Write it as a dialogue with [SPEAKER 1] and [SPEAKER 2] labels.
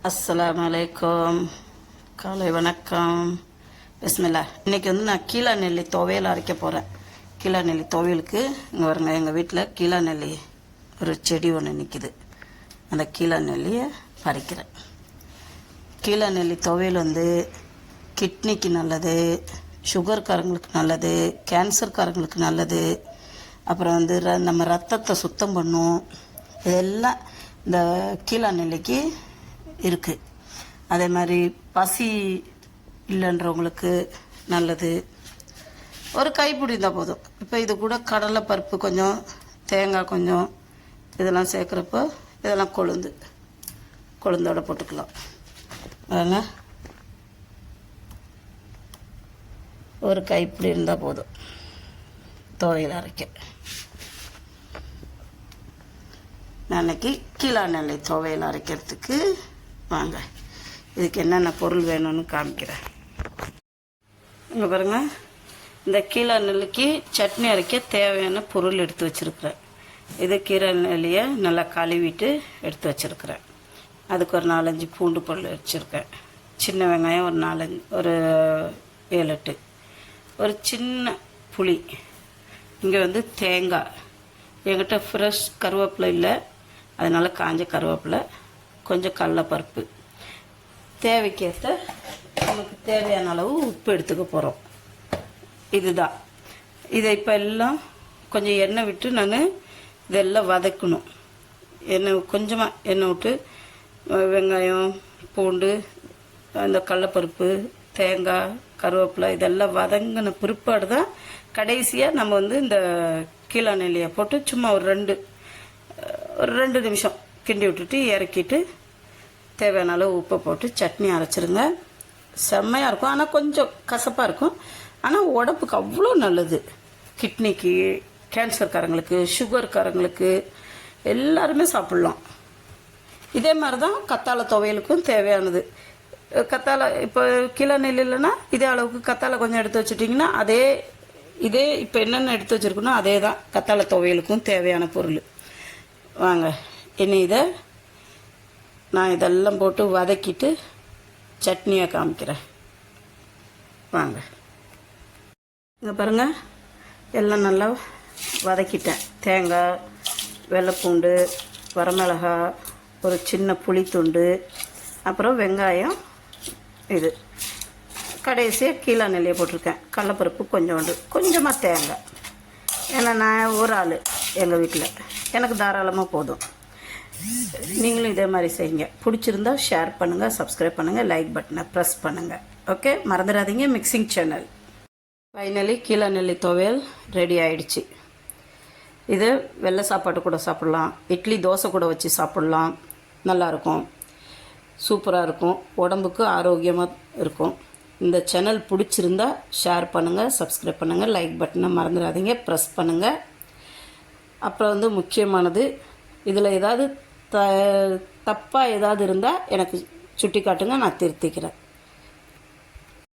[SPEAKER 1] அஸ்ஸலாமு அலைக்கும். காலை வணக்கம். பிஸ்மில்லா. இன்றைக்கி நான் கீழா நெல்லி துவையல் அரைக்க போகிறேன். கீழா நெல்லி துவையலுக்கு இங்கே வருங்க, எங்கள் வீட்டில் கீழா நெல்லி ஒரு செடி ஒன்று நிற்கிது. அந்த கீழா நெல்லியை பறிக்கிறேன். கீழா நெல்லி துவையல் கிட்னிக்கு நல்லது, சுகர்காரங்களுக்கு நல்லது, கேன்சர்காரங்களுக்கு நல்லது. அப்புறம் நம்ம ரத்தத்தை சுத்தம் பண்ணும். இதெல்லாம் இந்த கீழா நெல்லிக்கு இருக்குது. அதே மாதிரி பசி இல்லைன்றவங்களுக்கு நல்லது. ஒரு கைப்பிடி இருந்தால் போதும். இப்போ இது கூட கடலை பருப்பு கொஞ்சம், தேங்காய் கொஞ்சம், இதெல்லாம் சேர்க்குறப்போ இதெல்லாம் கொழுந்தோடு போட்டுக்கலாம். பாருங்க, ஒரு கைப்பிடி இருந்தால் போதும் துவையல் அரைக்க. நான் இன்னைக்கு கீழா நெல்லி துவையல் அரைக்கிறதுக்கு வாங்க, இதுக்கு என்னென்ன பொருள் வேணும்னு காமிக்கிறேன். இங்கே பாருங்கள், இந்த கீழா நெல்லிக்கு சட்னி அரைக்க தேவையான பொருள் எடுத்து வச்சுருக்கிறேன். இது கீழா நெல்லியை நல்லா கழுவிட்டு எடுத்து வச்சுருக்கிறேன். அதுக்கு ஒரு 4-5 பூண்டு பல் வச்சுருக்கேன். சின்ன வெங்காயம் ஒரு 7-8, ஒரு சின்ன புளி. இங்கே தேங்காய், என்கிட்ட ஃப்ரெஷ் கருவேப்பிலை இல்லை, அதனால் காஞ்ச கருவேப்பிலை, கொஞ்சம் கடலைப்பருப்பு, தேவைக்கேற்ற நமக்கு தேவையான அளவு உப்பு எடுத்துக்க போகிறோம். இதுதான். இதை இப்போ எல்லாம் கொஞ்சம் எண்ணெய் விட்டு நான் இதெல்லாம் வதக்கணும். கொஞ்சமாக எண்ணெய் விட்டு வெங்காயம், பூண்டு, அந்த கடலைப்பருப்பு, தேங்காய், கருவேப்பிலை இதெல்லாம் வதங்கின பிற்பாடு தான் கடைசியாக நம்ம இந்த கீழா நெல்லியை போட்டு சும்மா ஒரு 2 நிமிஷம் கிண்டி விட்டுட்டு இறக்கிட்டு தேவையான அளவு உப்பை போட்டு சட்னி அரைச்சிருங்க. செம்மையாக இருக்கும். ஆனால் கொஞ்சம் கசப்பாக இருக்கும். ஆனால் உடம்புக்கு அவ்வளோ நல்லது. கிட்னிக்கு, கேன்சர்காரங்களுக்கு, சுகர்காரங்களுக்கு எல்லாருமே சாப்பிட்லாம். இதே மாதிரி தான் கத்தாழை துவையலுக்கும் தேவையானது. கத்தாழை இப்போ கீழா நெல்லி இல்லைன்னா இதே அளவுக்கு கத்தாழை கொஞ்சம் எடுத்து வச்சுட்டிங்கன்னா இதே இப்போ என்னென்ன எடுத்து வச்சுருக்கணும் அதே தான் கத்தாழை துவையலுக்கும் தேவையான பொருள். வாங்க, இனி நான் இதெல்லாம் போட்டு வதக்கிட்டு சட்னியாக காமிக்கிறேன். வாங்க, இங்கே பாருங்கள், எல்லாம் நல்லா வதக்கிட்டேன். தேங்காய், வெள்ளைப்பூண்டு, வரமிளகாய், ஒரு சின்ன புளித்துண்டு, அப்புறம் வெங்காயம், இது கடைசியாக கீழா நெல்லியை போட்டிருக்கேன். கடலைப்பருப்பு கொஞ்சமாக தேங்காய். ஏன்னா நான் ஒரு ஆள் எங்கள் வீட்டில், எனக்கு தாராளமாக போதும். நீங்களும் இதே மாதிரி செய்யுங்க. பிடிச்சிருந்தா ஷேர் பண்ணுங்கள், சப்ஸ்கிரைப் பண்ணுங்கள், லைக் பட்டனை ப்ரெஸ் பண்ணுங்கள். ஓகே, மறந்துடாதீங்க. Mixing channel. ஃபைனலி கீழா நெல்லி துவையல் ரெடி ஆகிடுச்சு. இது வெள்ளை சாப்பாட்டு கூட சாப்பிட்லாம், இட்லி தோசை கூட வச்சு சாப்பிட்லாம். நல்லாயிருக்கும், சூப்பராக இருக்கும், உடம்புக்கு ஆரோக்கியமாக இருக்கும். இந்த சேனல் பிடிச்சிருந்தா ஷேர் பண்ணுங்கள், சப்ஸ்கிரைப் பண்ணுங்கள், லைக் பட்டனை மறந்துடாதீங்க, ப்ரெஸ் பண்ணுங்கள். அப்புறம் முக்கியமானது, இதில் ஏதாவது தப்பாக ஏதாவது இருந்தால் எனக்கு சுட்டி காட்டுங்க, நான் திருத்திக்கிறேன்.